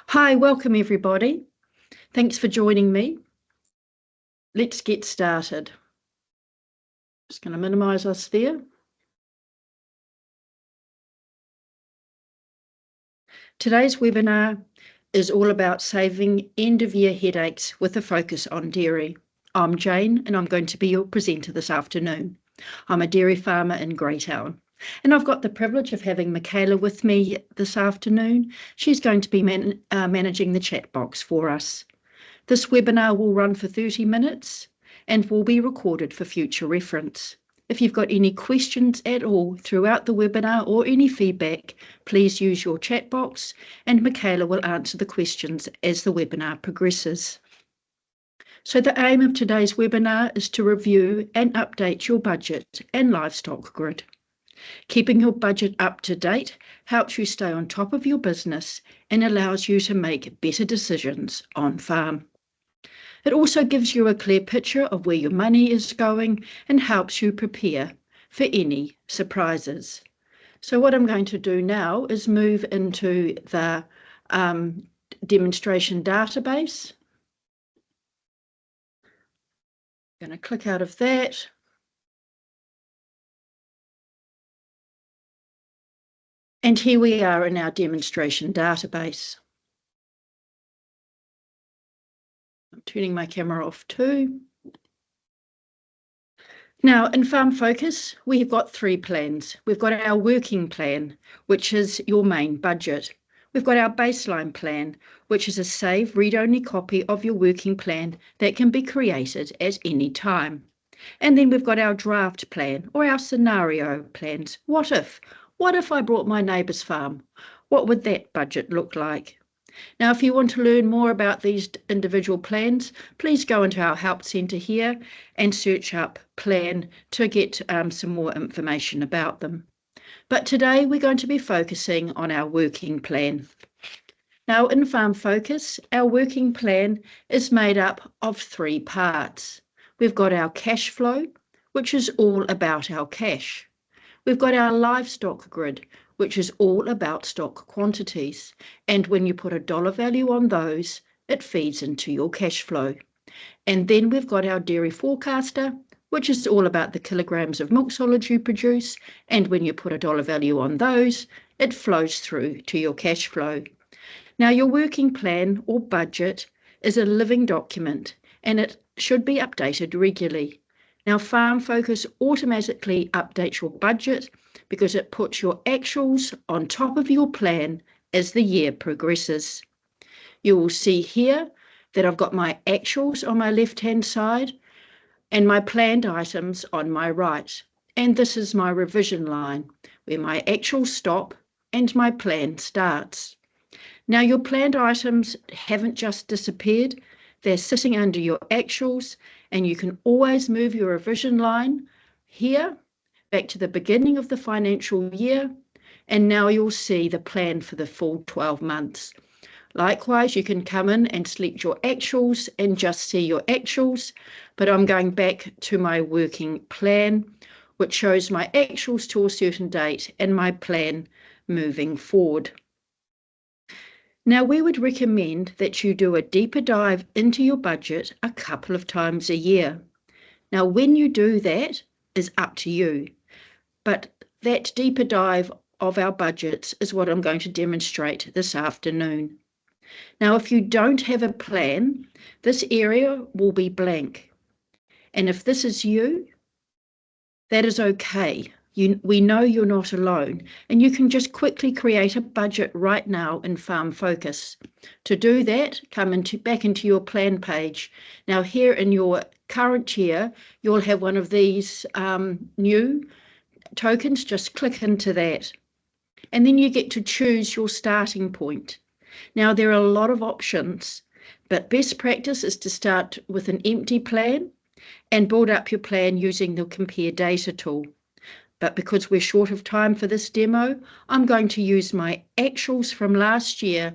Hi, welcome everybody. Thanks for joining me. Let's get started. Just going to minimize us there. Today's webinar is all about saving end-of-year headaches with a focus on dairy. I'm Jane and I'm going to be your presenter this afternoon. I'm a dairy farmer in Greytown. And I've got the privilege of having Michaela with me this afternoon. She's going to be managing the chat box for us. This webinar will run for 30 minutes and will be recorded for future reference. If you've got any questions at all throughout the webinar or any feedback, please use your chat box and Michaela will answer the questions as the webinar progresses. So the aim of today's webinar is to review and update your budget and livestock grid. Keeping your budget up to date helps you stay on top of your business and allows you to make better decisions on farm. It also gives you a clear picture of where your money is going and helps you prepare for any surprises. So what I'm going to do now is move into the demonstration database. I'm going to click out of that. And here we are in our demonstration database. I'm turning my camera off too. Now, in Farm Focus, we've got 3 plans. We've got our working plan, which is your main budget. We've got our baseline plan, which is a save read-only copy of your working plan that can be created at any time. And then we've got our draft plan or our scenario plans. What if I bought my neighbour's farm? What would that budget look like? Now, if you want to learn more about these individual plans, please go into our help centre here and search up plan to get some more information about them. But today we're going to be focusing on our working plan. Now, in Farm Focus, our working plan is made up of 3 parts. We've got our cash flow, which is all about our cash. We've got our livestock grid, which is all about stock quantities. And when you put a dollar value on those, it feeds into your cash flow. And then we've got our dairy forecaster, which is all about the kilograms of milk solids you produce. And when you put a dollar value on those, it flows through to your cash flow. Now, your working plan or budget is a living document and it should be updated regularly. Now, Farm Focus automatically updates your budget because it puts your actuals on top of your plan as the year progresses. You will see here that I've got my actuals on my left-hand side and my planned items on my right. And this is my revision line where my actuals stop and my plan starts. Now, your planned items haven't just disappeared. They're sitting under your actuals, and you can always move your revision line here back to the beginning of the financial year, and now you'll see the plan for the full 12 months. Likewise, you can come in and select your actuals and just see your actuals, but I'm going back to my working plan, which shows my actuals to a certain date and my plan moving forward. Now, we would recommend that you do a deeper dive into your budget a couple of times a year. Now, when you do that is up to you, but that deeper dive of our budgets is what I'm going to demonstrate this afternoon. Now, if you don't have a plan, this area will be blank. And if this is you, that is okay. We know you're not alone, and you can just quickly create a budget right now in Farm Focus. To do that, come back into your plan page. Now, here in your current year, you'll have one of these new tokens. Just click into that, and then you get to choose your starting point. Now, there are a lot of options, but best practice is to start with an empty plan and build up your plan using the Compare Data tool. But because we're short of time for this demo, I'm going to use my actuals from last year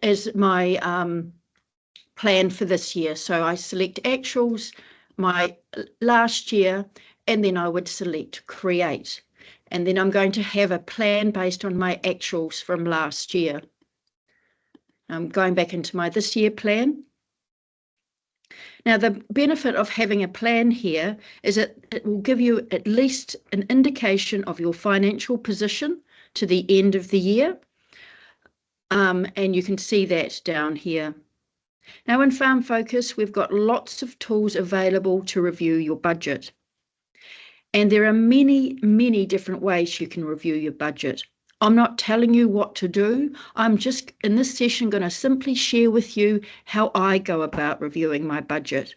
as my plan for this year. So I select actuals, my last year, and then I would select create. And then I'm going to have a plan based on my actuals from last year. I'm going back into my this year plan. Now, the benefit of having a plan here is that it will give you at least an indication of your financial position to the end of the year. And you can see that down here. Now, in Farm Focus, we've got lots of tools available to review your budget. And there are many, many different ways you can review your budget. I'm not telling you what to do. I'm just, in this session, going to simply share with you how I go about reviewing my budget.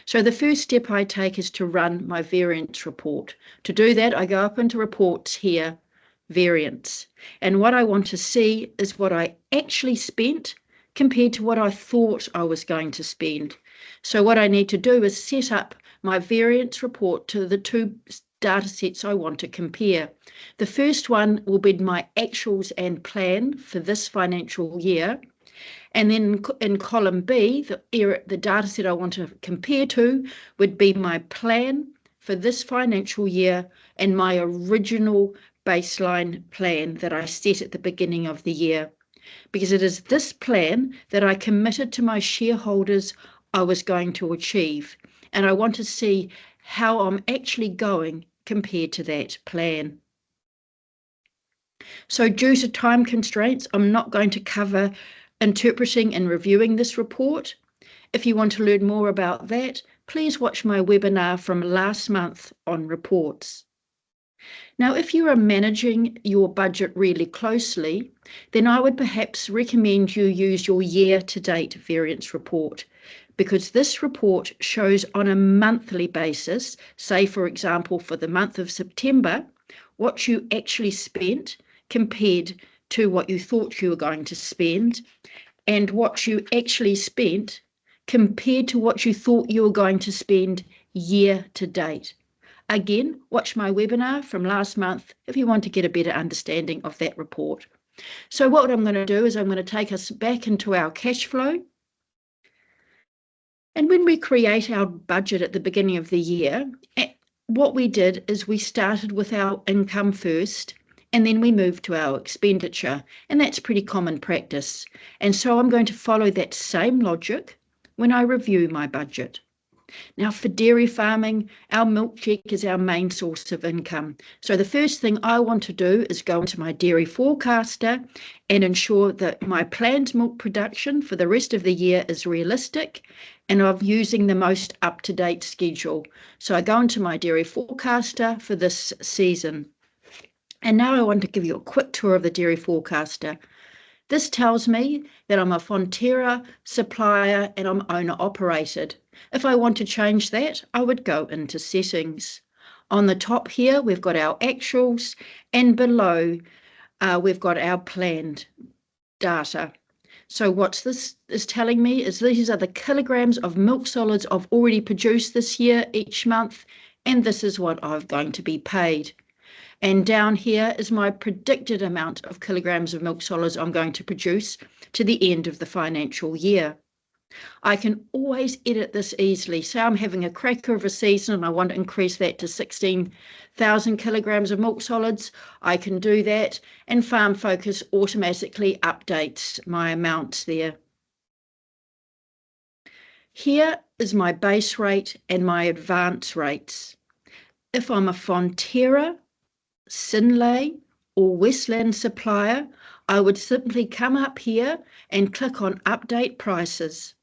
So the first step I take is to run my variance report. To do that, I go up into reports here, variance. And what I want to see is what I actually spent compared to what I thought I was going to spend. So what I need to do is set up my variance report to the two data sets I want to compare. The first one will be my actuals and plan for this financial year. And then in column B, the data set I want to compare to would be my plan for this financial year and my original baseline plan that I set at the beginning of the year. Because it is this plan that I committed to my shareholders I was going to achieve. And I want to see how I'm actually going compared to that plan. So due to time constraints, I'm not going to cover interpreting and reviewing this report. If you want to learn more about that, please watch my webinar from last month on reports. Now, if you are managing your budget really closely, then I would perhaps recommend you use your year-to-date variance report, because this report shows on a monthly basis, say for example for the month of September, what you actually spent compared to what you thought you were going to spend, and what you actually spent compared to what you thought you were going to spend year to date. Again, watch my webinar from last month if you want to get a better understanding of that report. So what I'm going to do is I'm going to take us back into our cash flow. And when we create our budget at the beginning of the year, what we did is we started with our income first, and then we moved to our expenditure, and that's pretty common practice. And so I'm going to follow that same logic when I review my budget. Now, for dairy farming, our milk check is our main source of income. So the first thing I want to do is go into my dairy forecaster and ensure that my planned milk production for the rest of the year is realistic and I'm using the most up-to-date schedule. So I go into my dairy forecaster for this season. And now I want to give you a quick tour of the dairy forecaster. This tells me that I'm a Fonterra supplier and I'm owner operated. If I want to change that, I would go into settings. On the top here, we've got our actuals, and below we've got our planned data. So what this is telling me is these are the kilograms of milk solids I've already produced this year each month, and this is what I'm going to be paid. And down here is my predicted amount of kilograms of milk solids I'm going to produce to the end of the financial year. I can always edit this easily. Say I'm having a cracker of a season and I want to increase that to 16,000 kilograms of milk solids. I can do that, and Farm Focus automatically updates my amounts there. Here is my base rate and my advance rates. If I'm a Fonterra, Synlait or Westland supplier, I would simply come up here and click on Update Prices.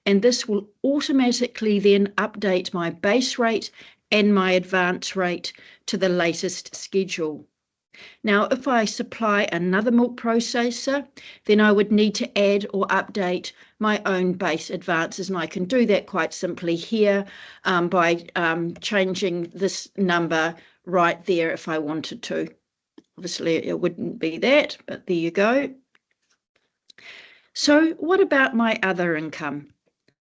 And this will automatically then update my base rate and my advance rate to the latest schedule. Now, if I supply another milk processor, then I would need to add or update my own base advances, and I can do that quite simply here by changing this number right there if I wanted to. Obviously, it wouldn't be that, but there you go. So what about my other income?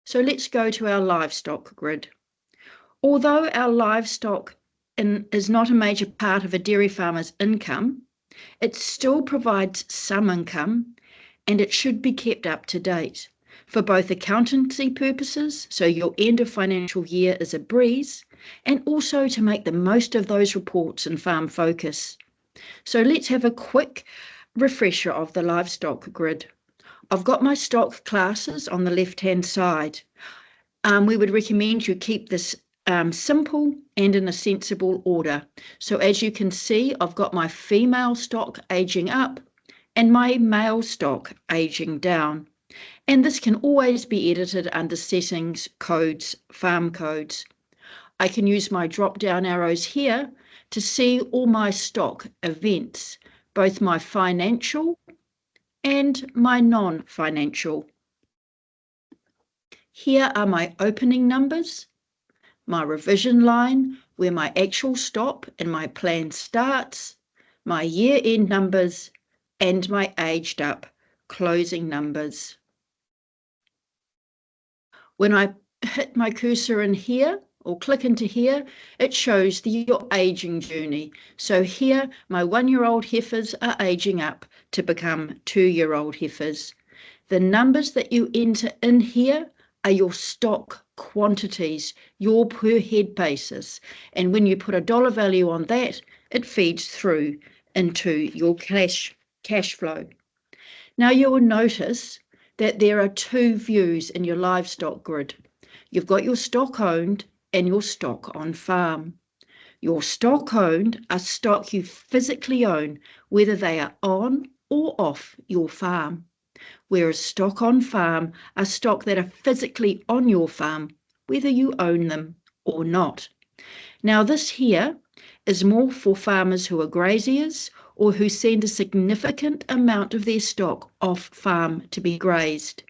So let's go to our livestock grid. Although our livestock is not a major part of a dairy farmer's income, it still provides some income, and it should be kept up to date for both accountancy purposes, so your end of financial year is a breeze, and also to make the most of those reports in Farm Focus. So let's have a quick refresher of the livestock grid. I've got my stock classes on the left-hand side. We would recommend you keep this simple and in a sensible order. So as you can see, I've got my female stock aging up and my male stock aging down. And this can always be edited under settings, codes, farm codes. I can use my drop-down arrows here to see all my stock events, both my financial and my non-financial. Here are my opening numbers, my revision line where my actual stop and my plan starts, my year-end numbers, and my aged up closing numbers. When I hit my cursor in here or click into here, it shows your aging journey. So here, my 1-year-old heifers are aging up to become 2-year-old heifers. The numbers that you enter in here are your stock quantities, your per head basis. And when you put a dollar value on that, it feeds through into your cash flow. Now you will notice that there are two views in your livestock grid. You've got your stock owned and your stock on farm. Your stock owned are stock you physically own, whether they are on or off your farm. Whereas stock on farm are stock that are physically on your farm, whether you own them or not. Now this here is more for farmers who are graziers or who send a significant amount of their stock off farm to be grazed.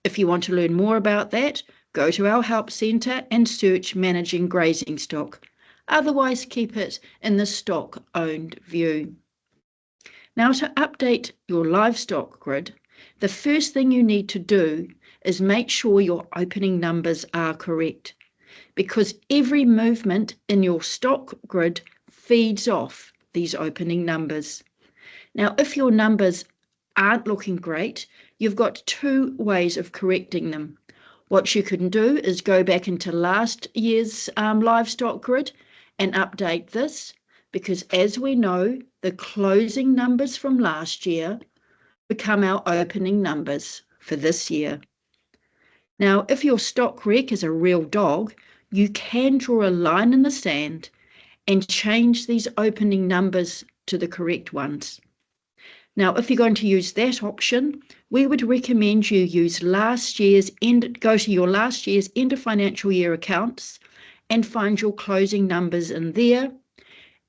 If you want to learn more about that, go to our help centre and search Managing Grazing Stock. Otherwise, keep it in the stock owned view. Now to update your livestock grid, the first thing you need to do is make sure your opening numbers are correct, because every movement in your stock grid feeds off these opening numbers. Now, if your numbers aren't looking great, you've got two ways of correcting them. What you can do is go back into last year's livestock grid and update this, because as we know, the closing numbers from last year become our opening numbers for this year. Now, if your stock rec is a real dog, you can draw a line in the sand and change these opening numbers to the correct ones. Now, if you're going to use that option, we would recommend you use go to your last year's end of financial year accounts and find your closing numbers in there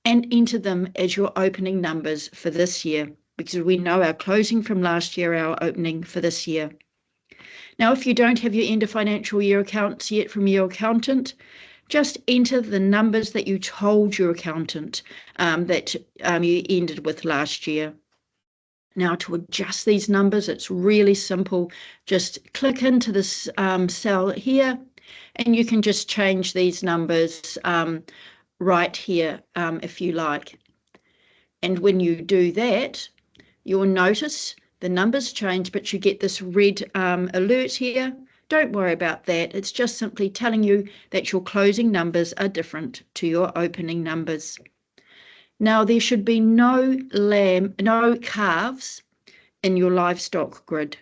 and enter them as your opening numbers for this year, because we know our closing from last year, our opening for this year. Now, if you don't have your end of financial year accounts yet from your accountant, just enter the numbers that you told your accountant that you ended with last year. Now, to adjust these numbers, it's really simple. Just click into this cell here, and you can just change these numbers right here if you like. And when you do that, you'll notice the numbers change, but you get this red alert here. Don't worry about that. It's just simply telling you that your closing numbers are different to your opening numbers. Now, there should be no calves in your livestock grid,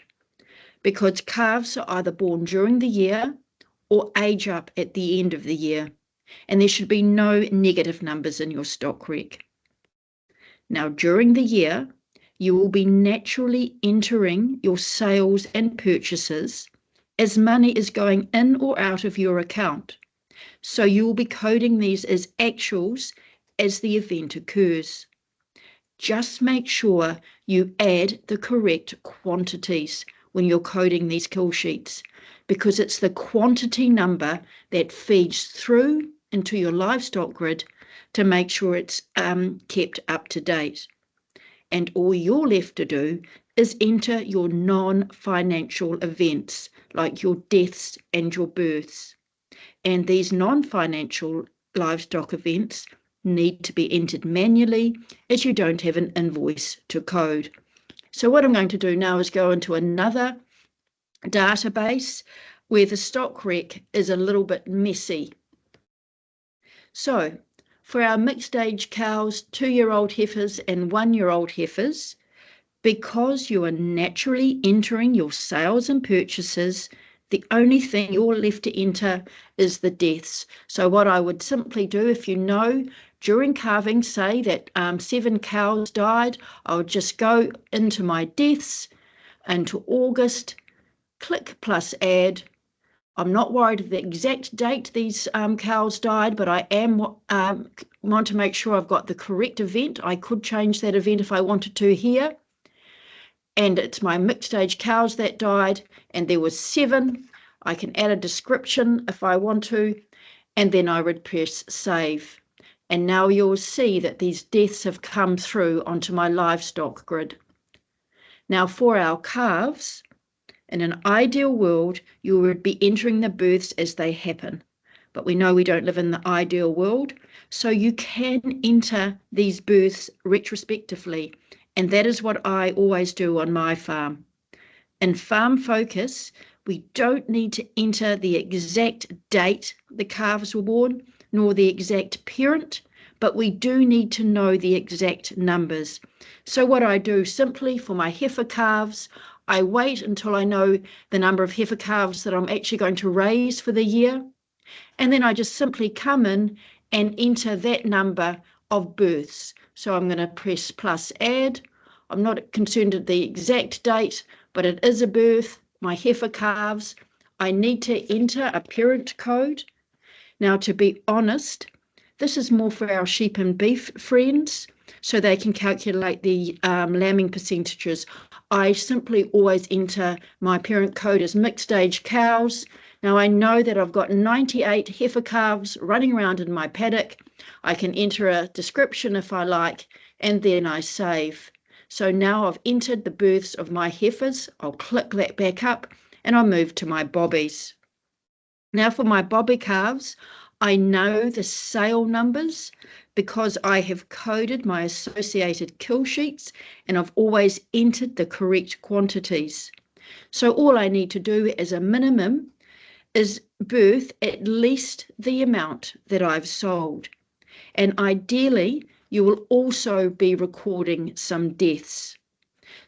because calves are either born during the year or age up at the end of the year, and there should be no negative numbers in your stock rec. Now, during the year, you will be naturally entering your sales and purchases as money is going in or out of your account. So you will be coding these as actuals as the event occurs. Just make sure you add the correct quantities when you're coding these kill sheets, because it's the quantity number that feeds through into your livestock grid to make sure it's kept up to date. And all you're left to do is enter your non-financial events, like your deaths and your births. And these non-financial livestock events need to be entered manually, as you don't have an invoice to code. So what I'm going to do now is go into another database where the stock rec is a little bit messy. So for our mixed age cows, 2-year-old heifers and 1-year-old heifers, Because you are naturally entering your sales and purchases, the only thing you're left to enter is the deaths. So what I would simply do, if you know during calving, say that 7 cows died, I would just go into my deaths, into August, click plus add. I'm not worried of the exact date these cows died, but I am want to make sure I've got the correct event. I could change that event if I wanted to here. And it's my mixed age cows that died, and there was 7. I can add a description if I want to, and then I would press save. And now you'll see that these deaths have come through onto my livestock grid. Now for our calves, in an ideal world, you would be entering the births as they happen. But we know we don't live in the ideal world, so you can enter these births retrospectively. And that is what I always do on my farm. In Farm Focus, we don't need to enter the exact date the calves were born, nor the exact parent, but we do need to know the exact numbers. So what I do simply for my heifer calves, I wait until I know the number of heifer calves that I'm actually going to raise for the year. And then I just simply come in and enter that number of births. So I'm going to press plus add. I'm not concerned at the exact date, but it is a birth, my heifer calves. I need to enter a parent code. Now, to be honest, this is more for our sheep and beef friends, so they can calculate the lambing percentages. I simply always enter my parent code as mixed age cows. Now I know that I've got 98 heifer calves running around in my paddock. I can enter a description if I like, and then I save. So now I've entered the births of my heifers. I'll click that back up and I'll move to my bobbies. Now for my bobby calves, I know the sale numbers because I have coded my associated kill sheets and I've always entered the correct quantities. So all I need to do as a minimum is birth at least the amount that I've sold. And ideally, you will also be recording some deaths.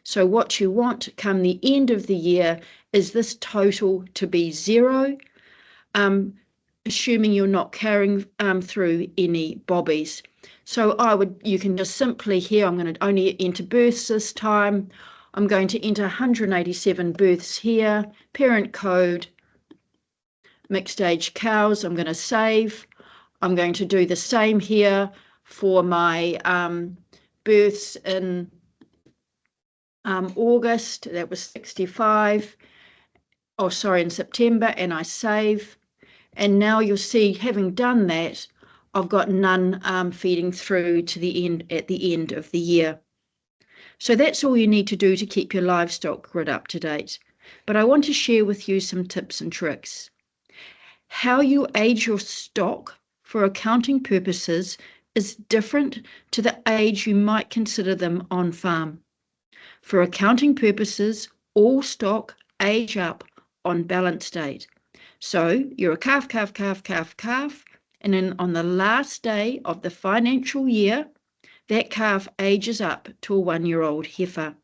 So what you want come the end of the year is this total to be 0, assuming you're not carrying through any bobbies. So you can just simply here, I'm going to only enter births this time. I'm going to enter 187 births here, parent code, mixed age cows. I'm going to save. I'm going to do the same here for my births in August. That was 65. Oh, sorry, in September, and I save. And now you'll see, having done that, I've got none feeding through to the end at the end of the year. So that's all you need to do to keep your livestock grid up to date. But I want to share with you some tips and tricks. How you age your stock for accounting purposes is different to the age you might consider them on farm. For accounting purposes, all stock age up on balance date. So you're a calf, and then on the last day of the financial year, that calf ages up to a 1-year-old heifer.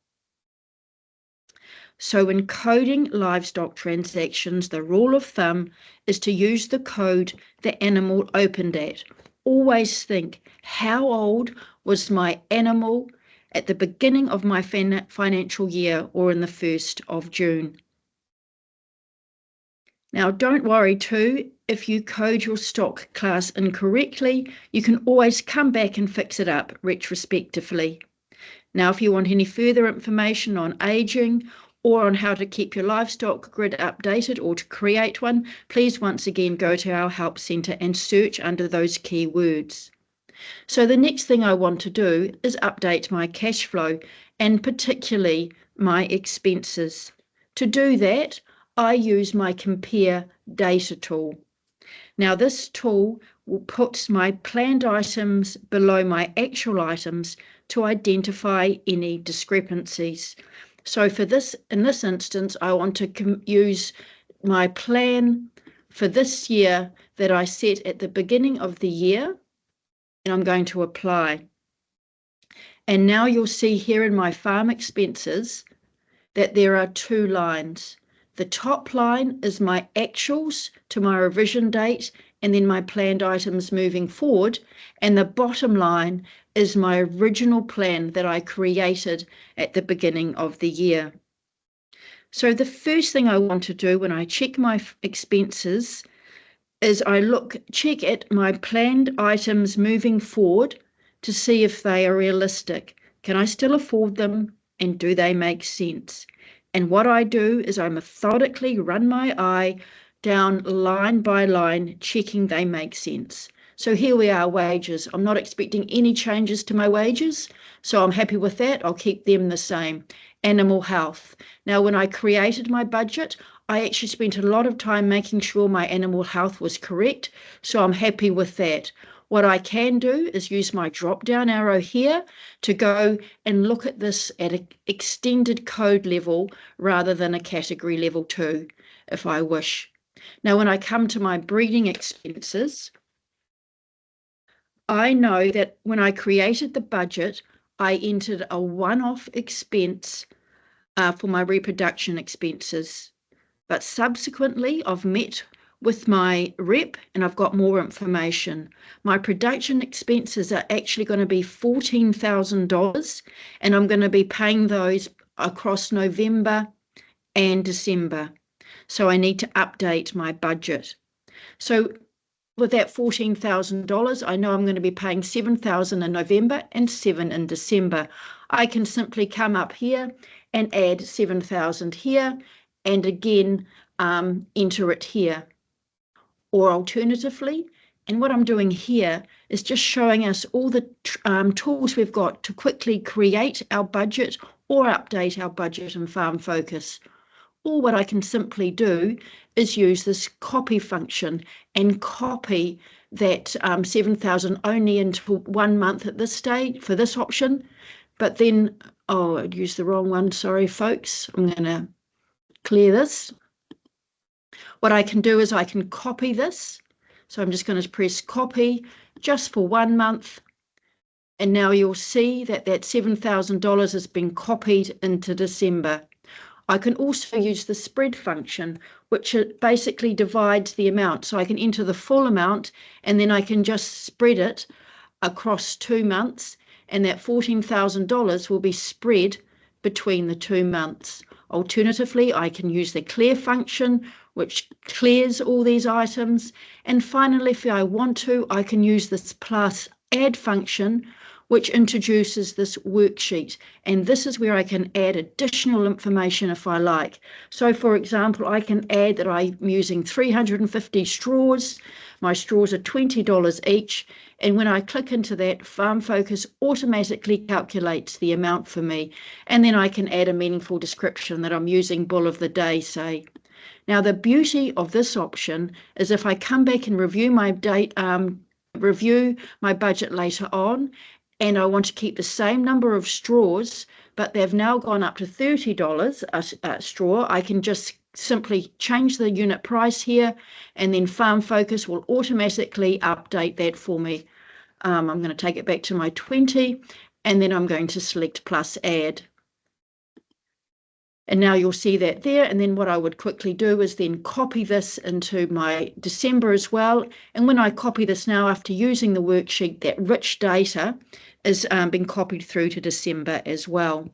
So when coding livestock transactions, the rule of thumb is to use the code the animal opened at. Always think, how old was my animal at the beginning of my financial year or in the 1st of June? Now, don't worry too, if you code your stock class incorrectly, you can always come back and fix it up retrospectively. Now, if you want any further information on aging or on how to keep your livestock grid updated or to create one, please once again go to our help centre and search under those keywords. So the next thing I want to do is update my cash flow and particularly my expenses. To do that, I use my compare data tool. Now this tool will put my planned items below my actual items to identify any discrepancies. So for this, in this instance, I want to use my plan for this year that I set at the beginning of the year, and I'm going to apply. And now you'll see here in my farm expenses that there are two lines. The top line is my actuals to my revision date and then my planned items moving forward. And the bottom line is my original plan that I created at the beginning of the year. So the first thing I want to do when I check my expenses is I check at my planned items moving forward to see if they are realistic. Can I still afford them and do they make sense? And what I do is I methodically run my eye down line by line, checking they make sense. So here we are, wages. I'm not expecting any changes to my wages, so I'm happy with that. I'll keep them the same. Animal health. Now, when I created my budget, I actually spent a lot of time making sure my animal health was correct, so I'm happy with that. What I can do is use my drop-down arrow here to go and look at this at an extended code level rather than a category level 2, if I wish. Now, when I come to my breeding expenses, I know that when I created the budget, I entered a one-off expense for my reproduction expenses. But subsequently, I've met with my rep and I've got more information. My production expenses are actually going to be $14,000 and I'm going to be paying those across November and December. So I need to update my budget. So with that $14,000, I know I'm going to be paying $7,000 in November and $7,000 in December. I can simply come up here and add $7,000 here and again enter it here. Or alternatively, and what I'm doing here is just showing us all the tools we've got to quickly create our budget or update our budget in Farm Focus. Or what I can simply do is use this copy function and copy that 7,000 only into 1 month at this stage for this option. But then, oh, I'd used the wrong one. Sorry, folks. I'm going to clear this. What I can do is I can copy this. So I'm just going to press copy just for 1 month. And now you'll see that that $7,000 has been copied into December. I can also use the spread function, which basically divides the amount. So I can enter the full amount and then I can just spread it across 2 months. And that $14,000 will be spread between the 2 months. Alternatively, I can use the clear function, which clears all these items. And finally, if I want to, I can use this plus add function, which introduces this worksheet. And this is where I can add additional information if I like. So for example, I can add that I'm using 350 straws. My straws are $20 each. And when I click into that, Farm Focus automatically calculates the amount for me. And then I can add a meaningful description that I'm using bull of the day, say. Now, the beauty of this option is if I come back and review my budget later on, and I want to keep the same number of straws, but they've now gone up to $30 a straw, I can just simply change the unit price here, and then Farm Focus will automatically update that for me. I'm going to take it back to my 20, and then I'm going to select plus add. And now you'll see that there. And then what I would quickly do is then copy this into my December as well. And when I copy this now, after using the worksheet, that rich data is being copied through to December as well.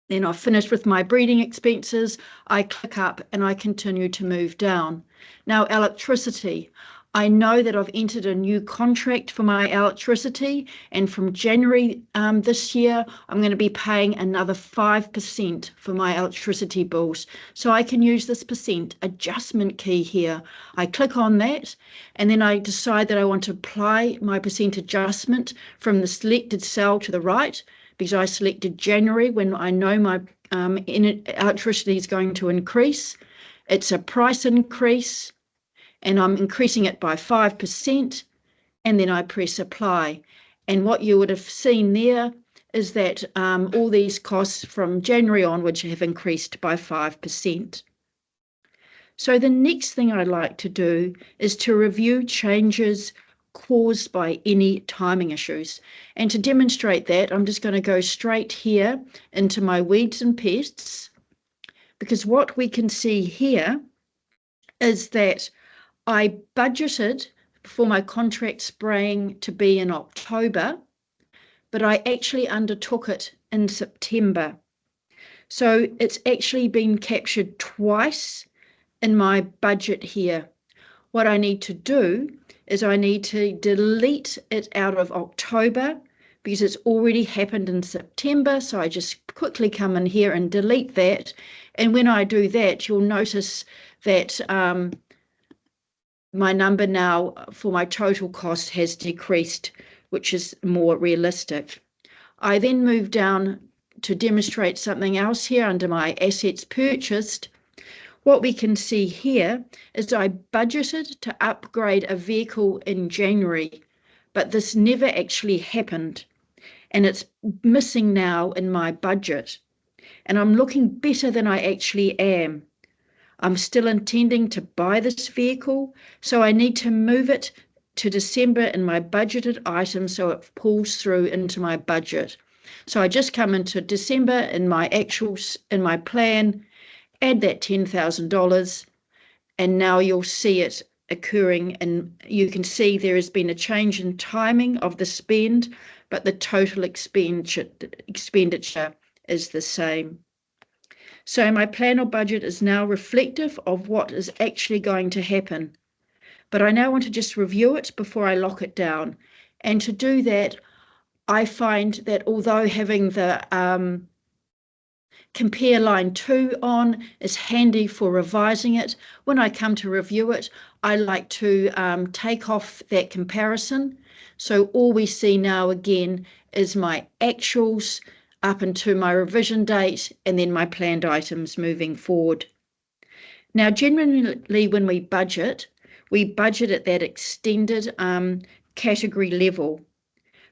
Then I've finished with my breeding expenses. I click up and I continue to move down. Now, electricity. I know that I've entered a new contract for my electricity, and from January this year, I'm going to be paying another 5% for my electricity bills. So I can use this percent adjustment key here. I click on that, and then I decide that I want to apply my percent adjustment from the selected cell to the right, because I selected January when I know my electricity is going to increase. It's a price increase, and I'm increasing it by 5%, and then I press apply. And what you would have seen there is that all these costs from January onwards have increased by 5%. So the next thing I'd like to do is to review changes caused by any timing issues. And to demonstrate that, I'm just going to go straight here into my weeds and pests, because what we can see here is that I budgeted for my contract spraying to be in October, but I actually undertook it in September. So it's actually been captured twice in my budget here. What I need to do is I need to delete it out of October because it's already happened in September. So I just quickly come in here and delete that. And when I do that, you'll notice that my number now for my total cost has decreased, which is more realistic. I then move down to demonstrate something else here under my assets purchased. What we can see here is I budgeted to upgrade a vehicle in January, but this never actually happened, and it's missing now in my budget. And I'm looking better than I actually am. I'm still intending to buy this vehicle, so I need to move it to December in my budgeted items so it pulls through into my budget. So I just come into December in my actuals, in my plan, add that $10,000, and now you'll see it occurring, and you can see there has been a change in timing of the spend, but the total expenditure is the same. So my plan or budget is now reflective of what is actually going to happen. But I now want to just review it before I lock it down. And to do that, I find that although having the compare line 2 on is handy for revising it, when I come to review it, I like to take off that comparison. So all we see now again is my actuals up into my revision date and then my planned items moving forward. Now, generally when we budget at that extended category level.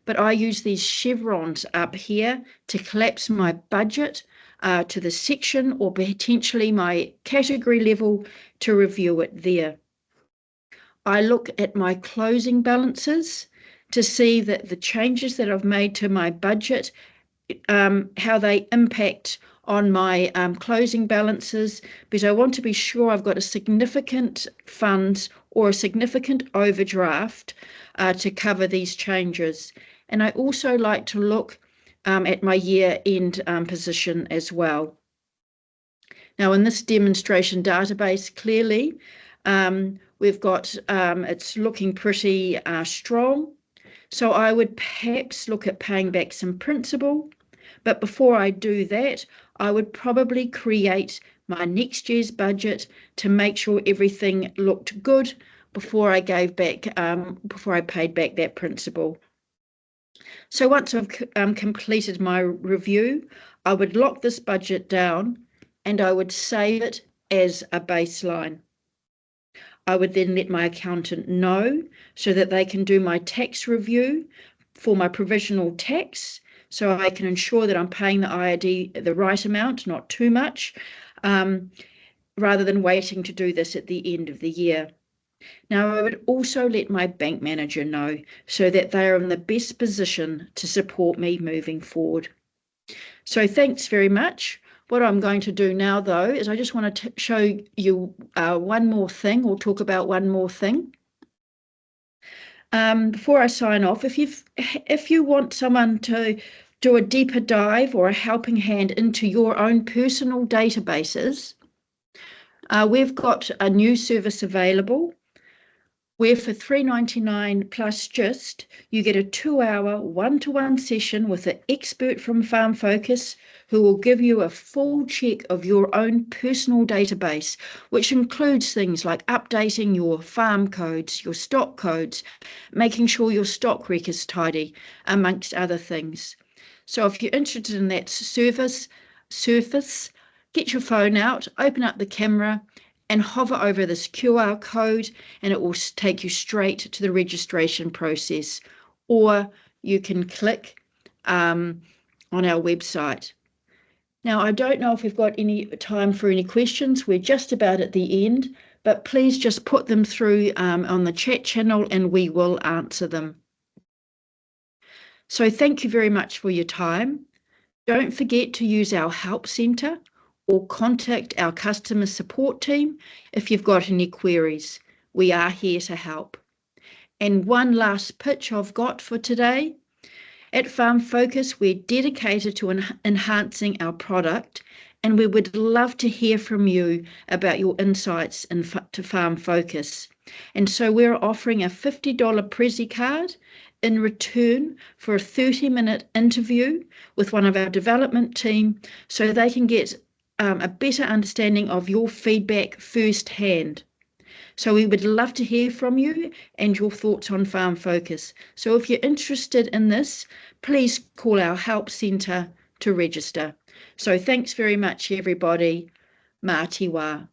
But I use these chevrons up here to collapse my budget to the section or potentially my category level to review it there. I look at my closing balances to see that the changes that I've made to my budget, how they impact on my closing balances, because I want to be sure I've got a significant funds or a significant overdraft to cover these changes. And I also like to look at my year-end position as well. Now, in this demonstration database, clearly, we've got, it's looking pretty strong. So I would perhaps look at paying back some principal. But before I do that, I would probably create my next year's budget to make sure everything looked good before I gave back, before I paid back that principal. So once I've completed my review, I would lock this budget down and I would save it as a baseline. I would then let my accountant know so that they can do my tax review for my provisional tax, so I can ensure that I'm paying the IRD the right amount, not too much, rather than waiting to do this at the end of the year. Now, I would also let my bank manager know so that they are in the best position to support me moving forward. So thanks very much. What I'm going to do now, though, is I just want to show you one more thing, or talk about one more thing. Before I sign off, if you want someone to do a deeper dive or a helping hand into your own personal databases, we've got a new service available where for $3.99 plus GIST, you get a 2-hour one-to-one session with an expert from Farm Focus who will give you a full check of your own personal database, which includes things like updating your farm codes, your stock codes, making sure your stock rec is tidy, amongst other things. So if you're interested in that service, get your phone out, open up the camera, and hover over this QR code, and it will take you straight to the registration process. Or you can click on our website. Now, I don't know if we've got any time for any questions. We're just about at the end, but please just put them through on the chat channel and we will answer them. So thank you very much for your time. Don't forget to use our help centre or contact our customer support team if you've got any queries. We are here to help. And one last pitch I've got for today. At Farm Focus, we're dedicated to enhancing our product, and we would love to hear from you about your insights to Farm Focus. And so we're offering a $50 Prezi card in return for a 30-minute interview with one of our development team so they can get a better understanding of your feedback firsthand. So we would love to hear from you and your thoughts on Farm Focus. So if you're interested in this, please call our help centre to register. So thanks very much, everybody. Mā te wā.